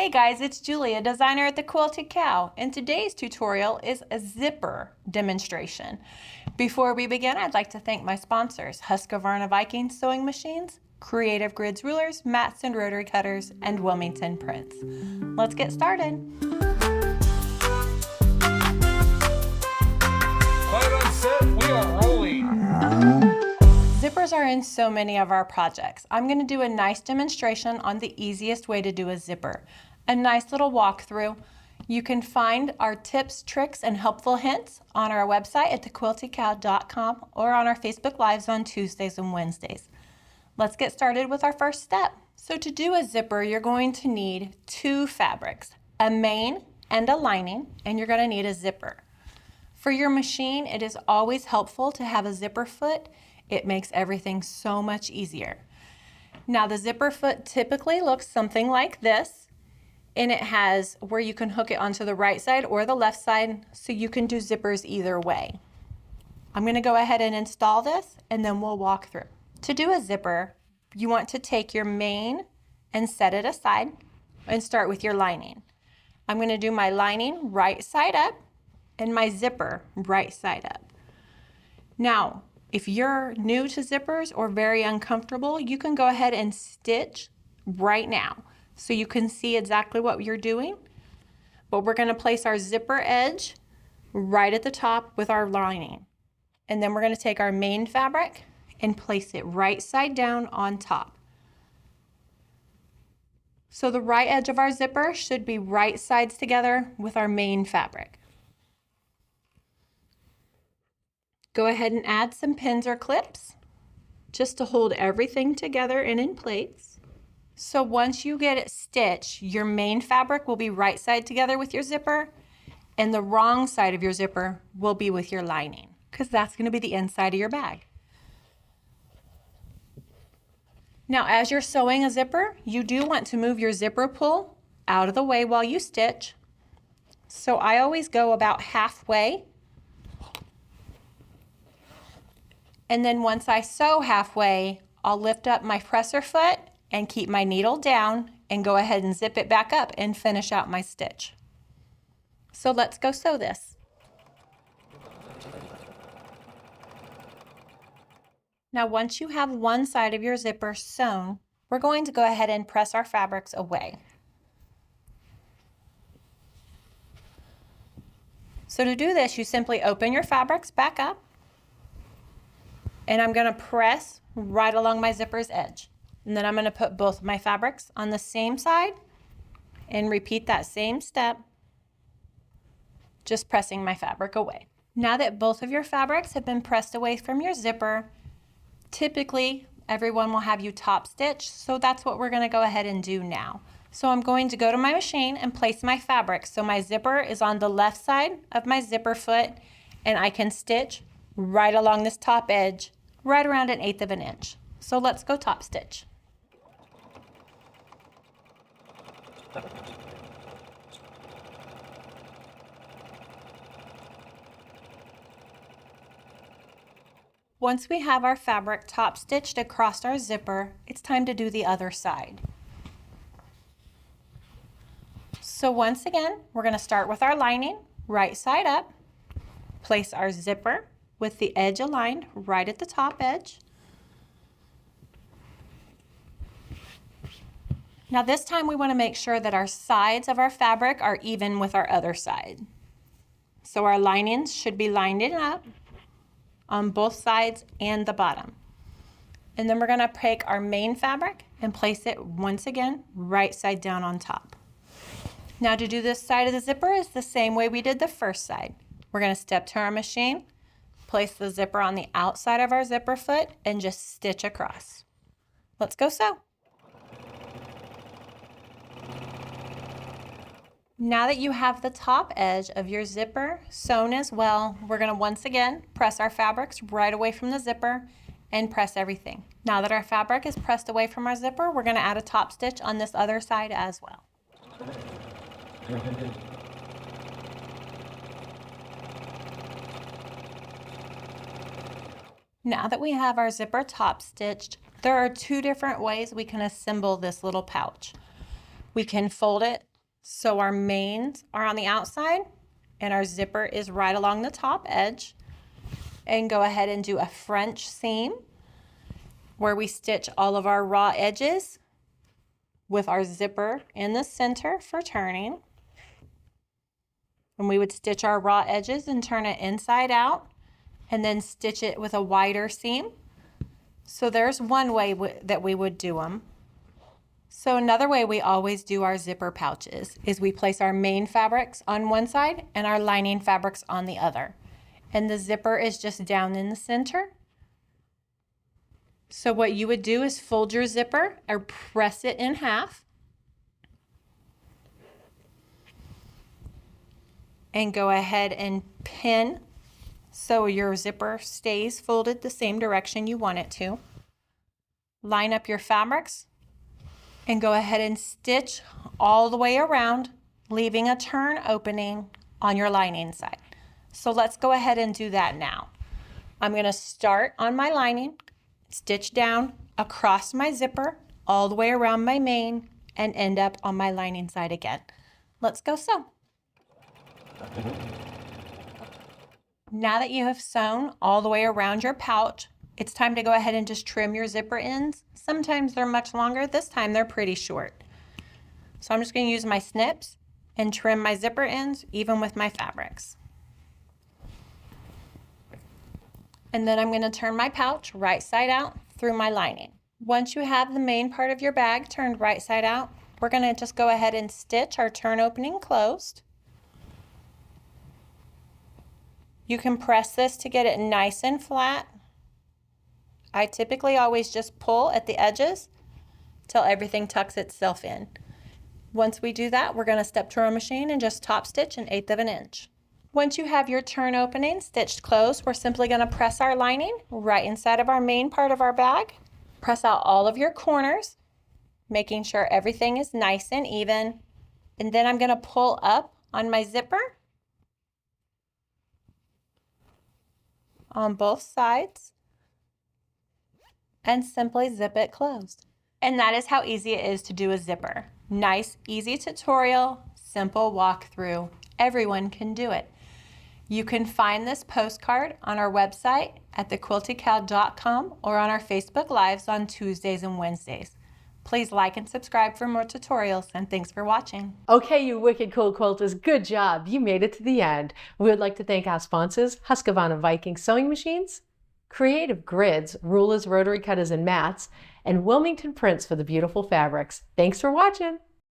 Hey guys, it's Julia, designer at the Quilted Cow, and today's tutorial is a zipper demonstration. Before we begin, I'd like to thank my sponsors, Husqvarna Viking Sewing Machines, Creative Grids Rulers, Mats and Rotary Cutters, and Wilmington Prints. Let's get started. Quiet on set, we are rolling. Zippers are in so many of our projects. I'm going to do a nice demonstration on the easiest way to do a zipper. A nice little walkthrough. You can find our tips, tricks, and helpful hints on our website at thequiltedcow.com or on our Facebook Lives on Tuesdays and Wednesdays. Let's get started with our first step. So to do a zipper, you're going to need two fabrics, a main and a lining, and you're going to need a zipper. For your machine, it is always helpful to have a zipper foot. It makes everything so much easier. Now the zipper foot typically looks something like this, and it has where you can hook it onto the right side or the left side, so you can do zippers either way. I'm going to go ahead and install this, and then we'll walk through. To do a zipper, you want to take your main and set it aside and start with your lining. I'm going to do my lining right side up and my zipper right side up. Now, if you're new to zippers or very uncomfortable, you can go ahead and stitch right now so you can see exactly what you're doing. But we're going to place our zipper edge right at the top with our lining. And then we're going to take our main fabric and place it right side down on top. So the right edge of our zipper should be right sides together with our main fabric. Go ahead and add some pins or clips just to hold everything together and in place. So once you get it stitched, your main fabric will be right side together with your zipper, and the wrong side of your zipper will be with your lining, because that's going to be the inside of your bag. Now, as you're sewing a zipper, you do want to move your zipper pull out of the way while you stitch. So I always go about halfway. And then once I sew halfway, I'll lift up my presser foot and keep my needle down and go ahead and zip it back up and finish out my stitch. So let's go sew this. Now once you have one side of your zipper sewn, we're going to go ahead and press our fabrics away. So to do this, you simply open your fabrics back up, and I'm going to press right along my zipper's edge. And then I'm going to put both of my fabrics on the same side and repeat that same step, just pressing my fabric away. Now that both of your fabrics have been pressed away from your zipper, typically everyone will have you top stitch, so that's what we're going to go ahead and do now. So I'm going to go to my machine and place my fabric so my zipper is on the left side of my zipper foot, and I can stitch right along this top edge, right around 1/8 of an inch. So let's go top stitch. Once we have our fabric top stitched across our zipper, it's time to do the other side. So once again, we're going to start with our lining, right side up, place our zipper with the edge aligned right at the top edge. Now this time we want to make sure that our sides of our fabric are even with our other side. So our linings should be lined up on both sides and the bottom. And then we're going to take our main fabric and place it once again right side down on top. Now to do this side of the zipper is the same way we did the first side. We're going to step to our machine, place the zipper on the outside of our zipper foot, and just stitch across. Let's go sew. Now that you have the top edge of your zipper sewn as well, we're going to once again press our fabrics right away from the zipper and press everything. Now that our fabric is pressed away from our zipper, we're going to add a top stitch on this other side as well. Now that we have our zipper top stitched, there are two different ways we can assemble this little pouch. We can fold it So our mains are on the outside and our zipper is right along the top edge. And go ahead and do a French seam where we stitch all of our raw edges with our zipper in the center for turning. And we would stitch our raw edges and turn it inside out and then stitch it with a wider seam. So there's one way that we would do them. So another way we always do our zipper pouches is we place our main fabrics on one side and our lining fabrics on the other. And the zipper is just down in the center. So what you would do is fold your zipper or press it in half. And go ahead and pin so your zipper stays folded the same direction you want it to. Line up your fabrics and go ahead and stitch all the way around, leaving a turn opening on your lining side. So let's go ahead and do that now. I'm going to start on my lining, stitch down across my zipper, all the way around my main, and end up on my lining side again. Let's go sew. Now that you have sewn all the way around your pouch, it's time to go ahead and just trim your zipper ends. Sometimes they're much longer. This time they're pretty short. So I'm just going to use my snips and trim my zipper ends even with my fabrics. And then I'm going to turn my pouch right side out through my lining. Once you have the main part of your bag turned right side out, we're going to just go ahead and stitch our turn opening closed. You can press this to get it nice and flat. I typically always just pull at the edges till everything tucks itself in. Once we do that, we're going to step to our machine and just top stitch 1/8 of an inch. Once you have your turn opening stitched closed, we're simply going to press our lining right inside of our main part of our bag. Press out all of your corners, making sure everything is nice and even. And then I'm going to pull up on my zipper on both sides and simply zip it closed. And that is how easy it is to do a zipper. Nice, easy tutorial, simple walkthrough. Everyone can do it. You can find this postcard on our website at thequiltycow.com or on our Facebook Lives on Tuesdays and Wednesdays. Please like and subscribe for more tutorials, and thanks for watching. Okay, you wicked cool quilters, good job. You made it to the end. We would like to thank our sponsors, Husqvarna Viking Sewing Machines, Creative Grids, rulers, rotary cutters, and mats, and Wilmington Prints for the beautiful fabrics. Thanks for watching.